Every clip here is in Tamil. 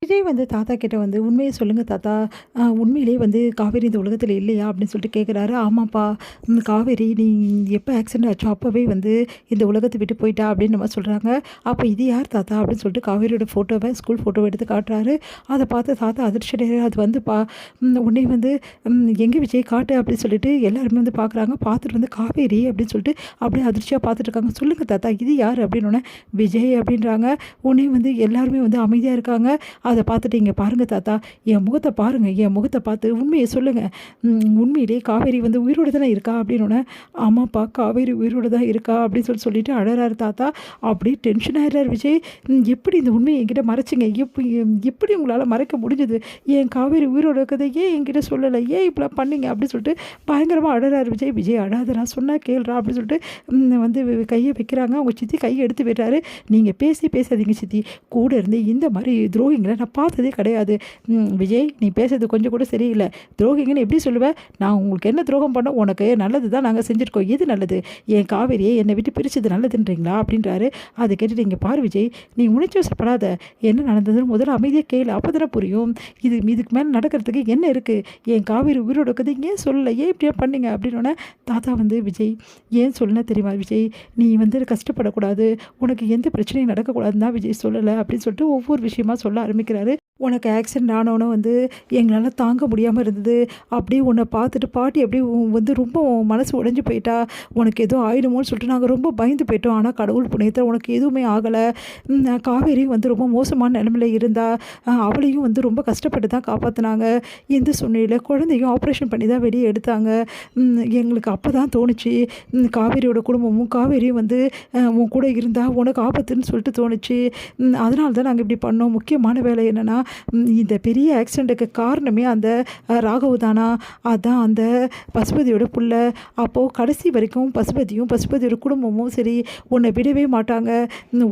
விஜய் வந்து தாத்தா கிட்ட வந்து உண்மைய சொல்லுங்க தாத்தா. உண்மையிலேயே வந்து காவேரி இந்த உலகத்தில இல்லையா? அப்படின்னு சொல்லிட்டு கேட்குறாரு. ஆமாப்பா. காவேரி நீ எப்போ ஆக்சிடென்ட் ஆச்சோ அப்பவே வந்து இந்த உலகத்த விட்டு போயிட்டா அப்படின்னு நம்ம சொல்றாங்க. அப்ப இது யார் தாத்தா? அப்படின்னு சொல்லிட்டு காவேரியோட ஃபோட்டோவ ஸ்கூல் ஃபோட்டோவ எடுத்து காட்டுறாரு. அத பார்த்து தாத்தா அதிர்ச்சி அடைறாரு. அது வந்துப்பா உன்னைய வந்து எங்க விஜய் காட்டு அப்படின்னு சொல்லிட்டு எல்லாருமே வந்து பார்க்குறாங்க. பார்த்துட்டு வந்து காவேரி அப்படின்னு சொல்லிட்டு அப்படியே அதிர்ச்சியா பார்த்துட்டு இருக்காங்க. சொல்லுங்க தாத்தா இது யாரு? அப்படின்னோனே விஜய் அப்படின்றாங்க. உடனே வந்து எல்லாருமே வந்து அமைதியா இருக்காங்க. அத பார்த்துட்டு, "இங்க பாருங்க தாத்தா, என் முகத்த பாருங்க. என் முகத்த பார்த்து உண்மைய சொல்லுங்க. உண்மையிலேயே காவேரி வந்து உயிரோட தானே இருக்கா?" அப்படின்னோனே, "ஆமாப்பா, காவேரி உயிரோட தான் இருக்கா." அப்படின்னு சொல்லிட்டு அழறாரு தாத்தா. அப்படியே டென்ஷன் ஆயிடுறாரு விஜய். "எப்படி இந்த உண்மைய என்கிட்ட மறைச்சீங்க? எப்படி உங்களால மறைக்க முடிஞ்சது? என் காவேரி உயிரோட இருக்கத ஏன் என்கிட்ட சொல்லல? ஏன் இப்படிலாம் பண்ணீங்க?" அப்படின்னு சொல்லிட்டு பயங்கரமா அழறாரு விஜய். "விஜய் அழாதடா, சொன்னா கேளுடா" அப்படின்னு சொல்லிட்டு வந்து கைய வைக்கிறாங்க. அவங்க சித்தி கைய எடுத்து விடுறாரு. "நீங்க பேசாதீங்க சித்தி. கூட இருந்து இந்த மாரி துரோகிங்கள நான் பார்த்ததே கிடையாது. விஜய் நீ பேசுறது கொஞ்சம் கூட சரியில்ல. துரோகிங்கன்னு எப்படி சொல்லுவ? நான் உங்களுக்கு என்ன துரோகம் பண்ணோம்? உனக்கு நல்லது தான் நாங்க செஞ்சுருக்கோம். எது நல்லது? என் காவேரியை என்னை விட்டு பிரிச்சது நல்லதுன்றீங்களா?" அப்படின்றாரு. அதை கேட்டுட்டு, "இங்க பாரு விஜய், நீ உணர்ச்சி வசப்படாத. என்ன நடந்ததுன்னு முதல்ல அமைதியா கேளு. அப்பதானே புரியும். இதுக்கு மேல நடக்கிறதுக்கு என்ன இருக்கு? என் காவேரி உயிரோட இருக்குது ஏன் சொல்லல? ஏன் இப்படியா பண்ணீங்க?" அப்படின்னோடனே தாத்தா வந்து, "விஜய் ஏன் சொல்லல தெரியுமா விஜய்? நீ வந்து கஷ்டப்படக்கூடாது. உனக்கு எந்த பிரச்சனையும் நடக்கக்கூடாதுன்னு தான் விஜய் சொல்லல." அப்படின்னு சொல்லிட்டு ஒவ்வொரு விஷயமா சொல்ல ஆரம்பிக்கிறாரு. "உனக்கு ஆக்சிடென்ட் ஆனோனே வந்து எங்களால தாங்க முடியாம இருந்தது. அப்படியே உன்னை பார்த்துட்டு பாட்டி அப்படியே வந்து ரொம்ப மனசு உடைஞ்சு போயிட்டா. உனக்கு ஏதோ ஆயிடுமோன்னு சொல்லிட்டு நாங்கள் ரொம்ப பயந்து போயிட்டோம். ஆனால் கடவுள் புண்ணியத்துல உனக்கு எதுவுமே ஆகலை. காவேரியும் வந்து ரொம்ப மோசமான நிலைமையில இருந்தா. அவளையும் வந்து ரொம்ப கஷ்டப்பட்டு தான் காப்பாத்துனாங்க. இந்த சூழ்நிலையில குழந்தையும் ஆப்ரேஷன் பண்ணி தான் வெளியே எடுத்தாங்க. எங்களுக்கு அப்போ தான் தோணுச்சு, காவேரியோட குடும்பமும் காவேரியும் வந்து உன் கூட இருந்தா உனக்கு ஆபத்துன்னு சொல்லிட்டு தோணுச்சு. அதனால தான் நாங்கள் இப்படி பண்ணோம். முக்கியமான வேலை என்னென்னா, இந்த பெரிய ஆக்சிடெண்ட்டுக்கு காரணமே அந்த ராகவ் தானா? அதான் அந்த பசுபதியோட புள்ள. அப்போது கடைசி வரைக்கும் பசுபதியோட குடும்பமும் சரி உன்னை விடவே மாட்டாங்க.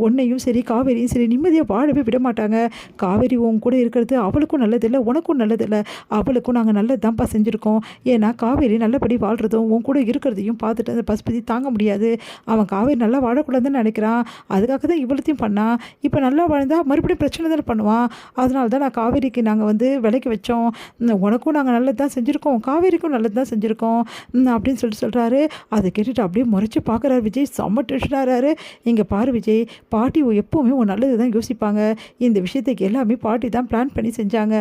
உன்னையும் சரி காவேரியும் சரி நிம்மதியாக வாழவே விட மாட்டாங்க. காவேரி உன் கூட இருக்கிறது அவளுக்கும் நல்லதில்லை, உனக்கும் நல்லதில்லை. அவளுக்கும் நாங்கள் நல்லது தான்ப்பா செஞ்சுருக்கோம். ஏன்னா காவேரி நல்லபடி வாழ்கிறதும் உன் கூட இருக்கிறதையும் பார்த்துட்டு அந்த பசுபதி தாங்க முடியாது. அவன் காவேரி நல்லா வாழக்கூடாதுன்னு நினைக்கிறான். அதுக்காக தான் இவ்வளத்தையும் பண்ணான். இப்போ நல்லா வாழ்ந்தா மறுபடியும் பிரச்சனை தானே பண்ணுவான். அதனால தான் நான் காவேரிக்கு நாங்கள் வந்து விலைக்கு வச்சோம். உனக்கும் நாங்கள் நல்லது தான் செஞ்சுருக்கோம், காவேரிக்கும் நல்லது தான் செஞ்சுருக்கோம் அப்படின்னு சொல்கிறாரு. அதை கேட்டுட்டு அப்படியே முறைச்சி பார்க்குறாரு விஜய். செம்ம டென்ஷனாகிறாரு. "இங்கே பாரு விஜய், பாட்டி எப்போவுமே உன் நல்லது தான் யோசிப்பாங்க. இந்த விஷயத்துக்கு எல்லாமே பாட்டி தான் பிளான் பண்ணி செஞ்சாங்க.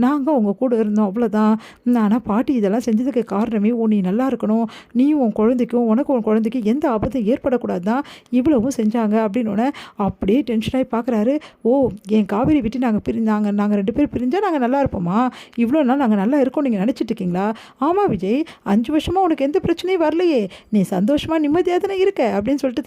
நாங்கள் உங்கள் கூட இருந்தோம் அவ்வளோதான். ஆனால் பாட்டி இதெல்லாம் செஞ்சதுக்கு காரணமே நீ நல்லா இருக்கணும். நீயும் உன் குழந்தைக்கும் உன் குழந்தைக்கும் எந்த ஆபத்தும் ஏற்படக்கூடாது தான் இவ்வளவும் செஞ்சாங்க." அப்படின்னோடனே அப்படியே டென்ஷனாகி பார்க்குறாரு. "ஓ, என் காவேரி விட்டு நாங்கள் 2 பேரும் பிரிஞ்சா நாங்கள் நல்லா இருப்போமா? இவ்வளோ நாள் நாங்கள் நல்லா இருக்கோம் நீங்கள் நினச்சிட்டு இருக்கீங்களா?" "ஆமாம் விஜய், 5 வருஷமாக உனக்கு எந்த பிரச்சனையும் வரலையே. நீ சந்தோஷமாக நிம்மதியாக தானே இருக்க." அப்படின்னு சொல்லிட்டு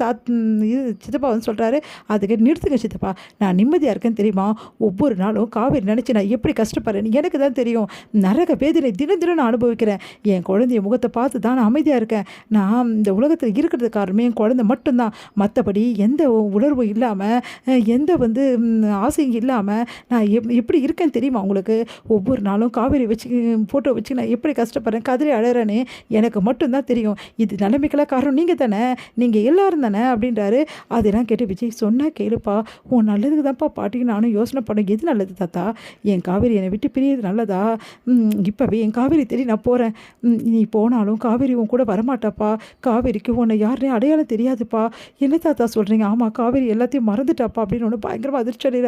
இது சித்தப்பா வந்து சொல்கிறாரு. அதுக்கு, "நிறுத்துங்க சித்தப்பா, நான் நிம்மதியாக இருக்கேன்னு தெரியுமா? ஒவ்வொரு நாளும் காவேரி நினச்சி நான் எப்படி கஷ்டப்படுறேன்னு எனக்கு தான் தெரியும். நரக வேதனை தினம் தினம் நான் அனுபவிக்கிறேன். என் குழந்தைய முகத்தை பார்த்து தான் நான் அமைதியாக இருக்கேன். நான் இந்த உலகத்தில் இருக்கிறது காரணமே என் குழந்தை மட்டும்தான். மற்றபடி எந்த உணர்வும் இல்லாமல் எந்த வந்து ஆசையும் இல்லாமல் நான் எப்படி இருக்கேன்னு தெரியுமா உங்களுக்கு? ஒவ்வொரு நாளும் காவேரி வச்சு ஃபோட்டோ வச்சு நான் எப்படி கஷ்டப்படுறேன், கதறி அழறேன்னு எனக்கு மட்டும்தான் தெரியும். இது நிலைமைக்கெல்லாம் காரணம் நீங்கள் தானே, நீங்கள் எல்லாரும் தானே." அப்படின்றாரு. அதெல்லாம் கேட்டு விஜய், "சொன்னா கேளுப்பா, உன் நல்லதுக்கு தான்ப்பா பாட்டிக்கு நானும் யோசனை பண்ணேன். எது நல்லது தாத்தா? என் காவேரி என்னை விட்டு பிரியது நல்லதா? இப்போவே என் காவேரி தேடி நான் போகிறேன். நீ போனாலும் காவேரி உன் கூட வரமாட்டாப்பா. காவேரிக்கு உன்னை யாருனே அடையாளம் தெரியாதுப்பா." "என்ன தாத்தா சொல்கிறீங்க?" "ஆமாம், காவேரி எல்லாத்தையும் மறந்துட்டாப்பா." அப்படின்னு ஒன்று பயங்கரமாக அதிர்ச்சி அடைகிறாரு.